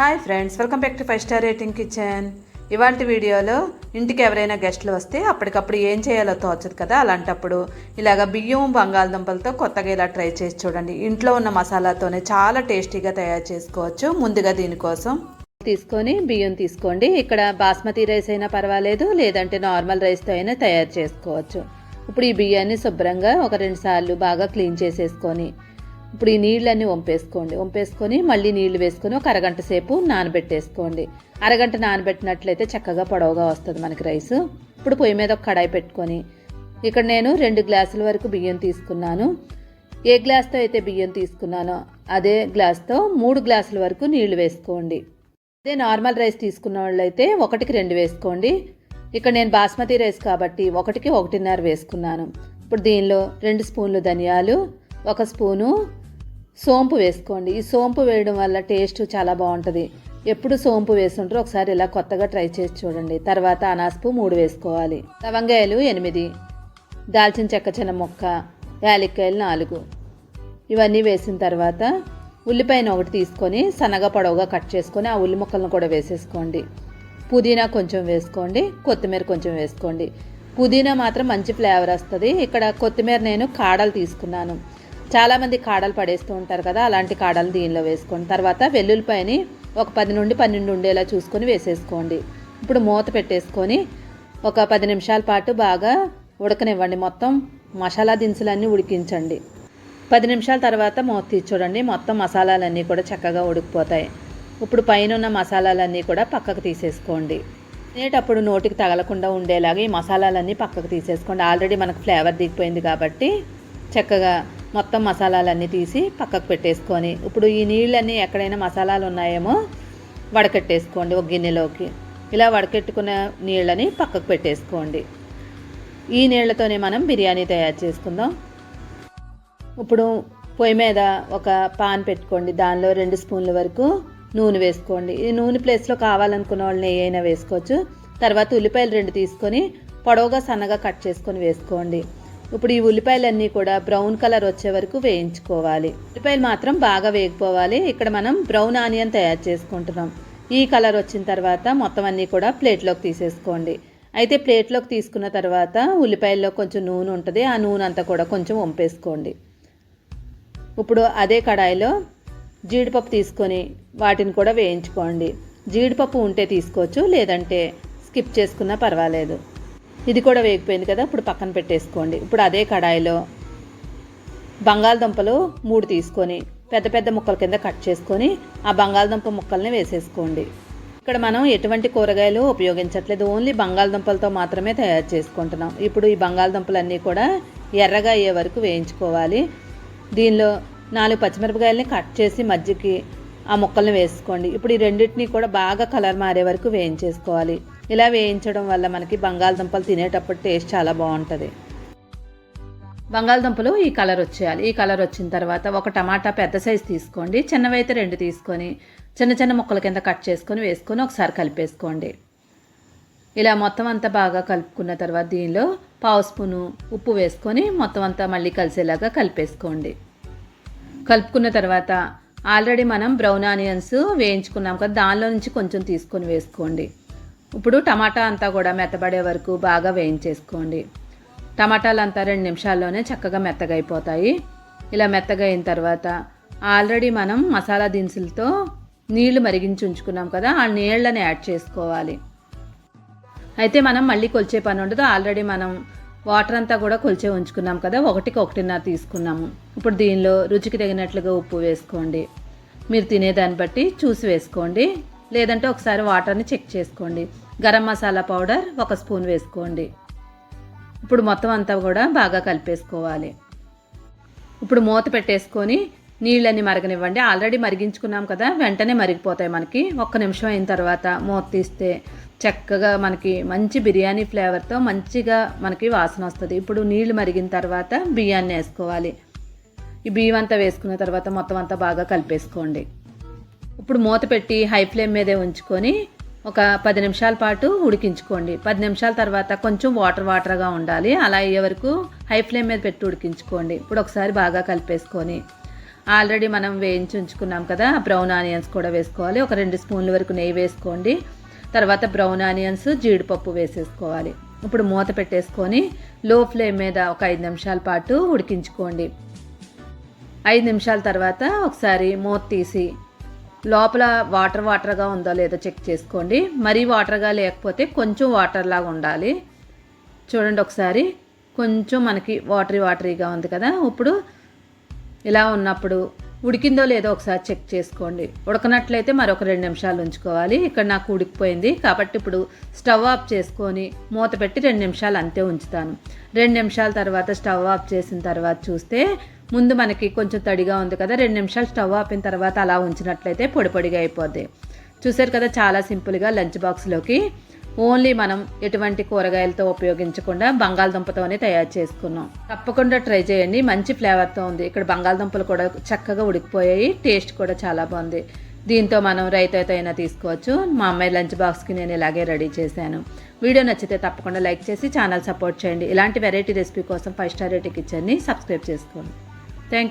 Hi friends, welcome back to 5 star rating kitchen. ఇవాళ వీడియోలో ఇంటికి ఎవరైనా గెస్టులు వస్తే అప్పటికప్పుడు ఏం చేయాలో తోచదు కదా, అలాంటప్పుడు ఇలాగ బియ్యం బంగాళదుంపలతో కొత్తగా ఇలా ట్రై చేసి చూడండి. ఇంట్లో ఉన్న మసాలాతోనే చాలా టేస్టీగా తయారు చేసుకోవచ్చు. ముందుగా దీనికోసం తీసుకొని బియ్యం తీసుకోండి. ఇక్కడ బాస్మతి రైస్ అయినా పర్వాలేదు, లేదంటే నార్మల్ రైస్తో అయినా తయారు చేసుకోవచ్చు. ఇప్పుడు ఈ బియ్యాన్ని శుభ్రంగా ఒక 2 సార్లు బాగా క్లీన్ చేసేసుకొని ఇప్పుడు ఈ నీళ్ళన్నీ వంపేసుకొని మళ్ళీ నీళ్లు వేసుకొని ఒక అరగంట సేపు నానబెట్టేసుకోండి. అరగంట నానబెట్టినట్లయితే చక్కగా పొడవుగా వస్తుంది మనకి రైస్. ఇప్పుడు పొయ్యి మీద ఒక కడాయి పెట్టుకొని ఇక్కడ నేను 2 గ్లాసుల వరకు బియ్యం తీసుకున్నాను. ఏ గ్లాస్తో అయితే బియ్యం తీసుకున్నానో అదే గ్లాస్తో 3 గ్లాసుల వరకు నీళ్లు వేసుకోండి. అదే నార్మల్ రైస్ తీసుకున్న వాళ్ళు అయితే 1కి 2 వేసుకోండి. ఇక్కడ నేను బాస్మతి రైస్ కాబట్టి 1కి 1.5 వేసుకున్నాను. ఇప్పుడు దీనిలో 2 స్పూన్లు ధనియాలు, 1 స్పూను సోంపు వేసుకోండి. ఈ సోంపు వేయడం వల్ల టేస్ట్ చాలా బాగుంటుంది. ఎప్పుడు సోంపు వేసుంటారో ఒకసారి ఇలా కొత్తగా ట్రై చేసి చూడండి. తర్వాత అనాసపు 3 వేసుకోవాలి, లవంగాయలు 8, దాల్చిన చెక్క చిన్న ముక్క, యాలక్కాయలు 4. ఇవన్నీ వేసిన తర్వాత ఉల్లిపాయను 1 తీసుకొని సన్నగా పొడవుగా కట్ చేసుకొని ఆ ఉల్లి ముక్కలను కూడా వేసేసుకోండి. పుదీనా కొంచెం వేసుకోండి, కొత్తిమీర కొంచెం వేసుకోండి. పుదీనా మాత్రం మంచి ఫ్లేవర్ వస్తుంది. ఇక్కడ కొత్తిమీర నేను కాడలు తీసుకున్నాను. చాలామంది కాడలు పడేస్తూ ఉంటారు కదా, అలాంటి కాడలు దీనిలో వేసుకోండి. తర్వాత వెల్లుల్లిపాయని ఒక 10 నుండి 12 ఉండేలా చూసుకొని వేసేసుకోండి. ఇప్పుడు మూత పెట్టేసుకొని ఒక 10 నిమిషాల పాటు బాగా ఉడకనివ్వండి. మొత్తం మసాలా దినుసులన్నీ ఉడికించండి. 10 నిమిషాల తర్వాత మూత తీసి చూడండి, మొత్తం మసాలాలన్నీ కూడా చక్కగా ఉడికిపోతాయి. ఇప్పుడు పైన ఉన్న మసాలాలన్నీ కూడా పక్కకు తీసేసుకోండి. తినేటప్పుడు నోటికి తగలకుండా ఉండేలాగా ఈ మసాలాలన్నీ పక్కకు తీసేసుకోండి. ఆల్రెడీ మనకు ఫ్లేవర్ దిగిపోయింది కాబట్టి చక్కగా మొత్తం మసాలాలన్నీ తీసి పక్కకు పెట్టేసుకొని ఇప్పుడు ఈ నీళ్ళన్నీ ఎక్కడైనా మసాలాలు ఉన్నాయేమో వడకట్టేసుకోండి ఒక గిన్నెలోకి. ఇలా వడకెట్టుకున్న నీళ్ళని పక్కకు పెట్టేసుకోండి. ఈ నీళ్ళతోనే మనం బిర్యానీ తయారు చేసుకుందాం. ఇప్పుడు పొయ్యి మీద ఒక పాన్ పెట్టుకోండి. దానిలో 2 స్పూన్ల వరకు నూనె వేసుకోండి. ఈ నూనె ప్లేస్లో కావాలనుకున్న వాళ్ళు నెయ్యి అయినా వేసుకోవచ్చు. తర్వాత ఉల్లిపాయలు 2 తీసుకొని పొడవుగా సన్నగా కట్ చేసుకొని వేసుకోండి. ఇప్పుడు ఈ ఉల్లిపాయలన్నీ కూడా బ్రౌన్ కలర్ వచ్చే వరకు వేయించుకోవాలి. ఉల్లిపాయలు మాత్రం బాగా వేగిపోవాలి. ఇక్కడ మనం బ్రౌన్ ఆనియన్ తయారు చేసుకుంటున్నాం. ఈ కలర్ వచ్చిన తర్వాత మొత్తం అన్నీ కూడా ప్లేట్లోకి తీసేసుకోండి. అయితే ప్లేట్లోకి తీసుకున్న తర్వాత ఉల్లిపాయల్లో కొంచెం నూనె ఉంటుంది, ఆ నూనె అంతా కూడా కొంచెం వంపేసుకోండి. ఇప్పుడు అదే కడాయిలో జీడిపప్పు తీసుకొని వాటిని కూడా వేయించుకోండి. జీడిపప్పు ఉంటే తీసుకోవచ్చు, లేదంటే స్కిప్ చేసుకున్నా పర్వాలేదు. ఇది కూడా వేగిపోయింది కదా, ఇప్పుడు పక్కన పెట్టేసుకోండి. ఇప్పుడు అదే కడాయిలో బంగాళదుంపలు 3 తీసుకొని పెద్ద పెద్ద ముక్కల కింద కట్ చేసుకొని ఆ బంగాళదుంప ముక్కల్ని వేసేసుకోండి. ఇక్కడ మనం ఎటువంటి కూరగాయలు ఉపయోగించట్లేదు, ఓన్లీ బంగాళదుంపలతో మాత్రమే తయారు చేసుకుంటున్నాం. ఇప్పుడు ఈ బంగాళదుంపలన్నీ కూడా ఎర్రగా అయ్యే వరకు వేయించుకోవాలి. దీనిలో 4 పచ్చిమిరపకాయలని కట్ చేసి మధ్యకి ఆ ముక్కల్ని వేసుకోండి. ఇప్పుడు ఈ రెండింటినీ కూడా బాగా కలర్ మారే వరకు వేయించేసుకోవాలి. ఇలా వేయించడం వల్ల మనకి బంగాళదుంపలు తినేటప్పుడు టేస్ట్ చాలా బాగుంటుంది. బంగాళదుంపలు ఈ కలర్ వచ్చేయాలి. ఈ కలర్ వచ్చిన తర్వాత ఒక టమాటా పెద్ద సైజు తీసుకోండి, చిన్నవైతే 2 తీసుకొని చిన్న చిన్న ముక్కల కింద కట్ చేసుకొని వేసుకొని ఒకసారి కలిపేసుకోండి. ఇలా మొత్తం అంతా బాగా కలుపుకున్న తర్వాత దీనిలో 1/2 స్పూను ఉప్పు వేసుకొని మొత్తం అంతా మళ్ళీ కలిసేలాగా కలిపేసుకోండి. కలుపుకున్న తర్వాత ఆల్రెడీ మనం బ్రౌన్ ఆనియన్స్ వేయించుకున్నాం కదా, దానిలో నుంచి కొంచెం తీసుకొని వేసుకోండి. ఇప్పుడు టమాటా అంతా కూడా మెత్తబడే వరకు బాగా వేయించేసుకోండి. టమాటాలు అంతా 2 నిమిషాల్లోనే చక్కగా మెత్తగా అయిపోతాయి. ఇలా మెత్తగా అయిన తర్వాత ఆల్రెడీ మనం మసాలా దినుసులతో నీళ్లు మరిగించి ఉంచుకున్నాం కదా, ఆ నీళ్ళని యాడ్ చేసుకోవాలి. అయితే మనం మళ్ళీ కొలిచే పని ఉండదు, ఆల్రెడీ మనం వాటర్ అంతా కూడా కొలిచే ఉంచుకున్నాం కదా, 1కి 1.5 తీసుకున్నాము. ఇప్పుడు దీనిలో రుచికి తగినట్లుగా ఉప్పు వేసుకోండి. మీరు తినేదాన్ని బట్టి చూసి వేసుకోండి, లేదంటే ఒకసారి వాటర్ని చెక్ చేసుకోండి. గరం మసాలా పౌడర్ 1 స్పూన్ వేసుకోండి. ఇప్పుడు మొత్తం అంతా కూడా బాగా కలిపేసుకోవాలి. ఇప్పుడు మూత పెట్టేసుకొని నీళ్ళని మరగనివ్వండి. ఆల్రెడీ మరిగించుకున్నాం కదా, వెంటనే మరిగిపోతాయి మనకి. 1 నిమిషం అయిన తర్వాత మూత తీస్తే చక్కగా మనకి మంచి బిర్యానీ ఫ్లేవర్తో మంచిగా మనకి వాసన వస్తుంది. ఇప్పుడు నీళ్లు మరిగిన తర్వాత బియ్యాన్ని వేసుకోవాలి. ఈ బియ్యం అంతా వేసుకున్న తర్వాత మొత్తం అంతా బాగా కలిపేసుకోండి. ఇప్పుడు మూత పెట్టి హై ఫ్లేమ్ మీదే ఉంచుకొని ఒక 10 నిమిషాల పాటు ఉడికించుకోండి. 10 నిమిషాల తర్వాత కొంచెం వాటర్గా ఉండాలి, అలా అయ్యే వరకు హై ఫ్లేమ్ మీద పెట్టి ఉడికించుకోండి. ఇప్పుడు ఒకసారి బాగా కలిపేసుకొని ఆల్రెడీ మనం వేయించి ఉంచుకున్నాం కదా, బ్రౌన్ ఆనియన్స్ కూడా వేసుకోవాలి. ఒక 2 స్పూన్ల వరకు నెయ్యి వేసుకోండి. తర్వాత బ్రౌన్ ఆనియన్స్, జీడిపప్పు వేసేసుకోవాలి. ఇప్పుడు మూత పెట్టేసుకొని లో ఫ్లేమ్ మీద ఒక 5 నిమిషాల పాటు ఉడికించుకోండి. 5 నిమిషాల తర్వాత ఒకసారి మూత తీసి లోపల వాటర్గా ఉందో లేదో చెక్ చేసుకోండి. మరీ వాటర్గా లేకపోతే కొంచెం వాటర్ లాగా ఉండాలి. చూడండి ఒకసారి, కొంచెం మనకి వాటరీగా ఉంది కదా. ఇప్పుడు ఇలా ఉన్నప్పుడు ఉడికిందో లేదో ఒకసారి చెక్ చేసుకోండి. ఉడకనట్లయితే మరొక 2 నిమిషాలు ఉంచుకోవాలి. ఇక్కడ నాకు ఉడికిపోయింది కాబట్టి ఇప్పుడు స్టవ్ ఆఫ్ చేసుకొని మూత పెట్టి 2 నిమిషాలు అంతే ఉంచుతాను. 2 నిమిషాల తర్వాత స్టవ్ ఆఫ్ చేసిన తర్వాత చూస్తే ముందు మనకి కొంచెం తడిగా ఉంది కదా. 2 నిమిషాలు స్టవ్ ఆపిన తర్వాత అలా ఉంచినట్లయితే పొడిగా అయిపోద్ది. చూసారు కదా, చాలా సింపుల్గా లంచ్ బాక్స్లోకి ఓన్లీ మనం ఎటువంటి కూరగాయలతో ఉపయోగించకుండా బంగాళదుంపతోనే తయారు చేసుకున్నాం. తప్పకుండా ట్రై చేయండి, మంచి ఫ్లేవర్తో ఉంది. ఇక్కడ బంగాళదుంపలు కూడా చక్కగా ఉడికిపోయాయి, టేస్ట్ కూడా చాలా బాగుంది. దీంతో మనం రైతాతో అయినా తీసుకోవచ్చు. మా అమ్మాయి లంచ్ బాక్స్కి నేను ఇలాగే రెడీ చేశాను. వీడియో నచ్చితే తప్పకుండా లైక్ చేసి ఛానల్ సపోర్ట్ చేయండి. ఇలాంటి వెరైటీ రెసిపీ కోసం 5 స్టార్ రేటింగ్ కిచెన్ని సబ్స్క్రైబ్ చేసుకోండి. Thank you.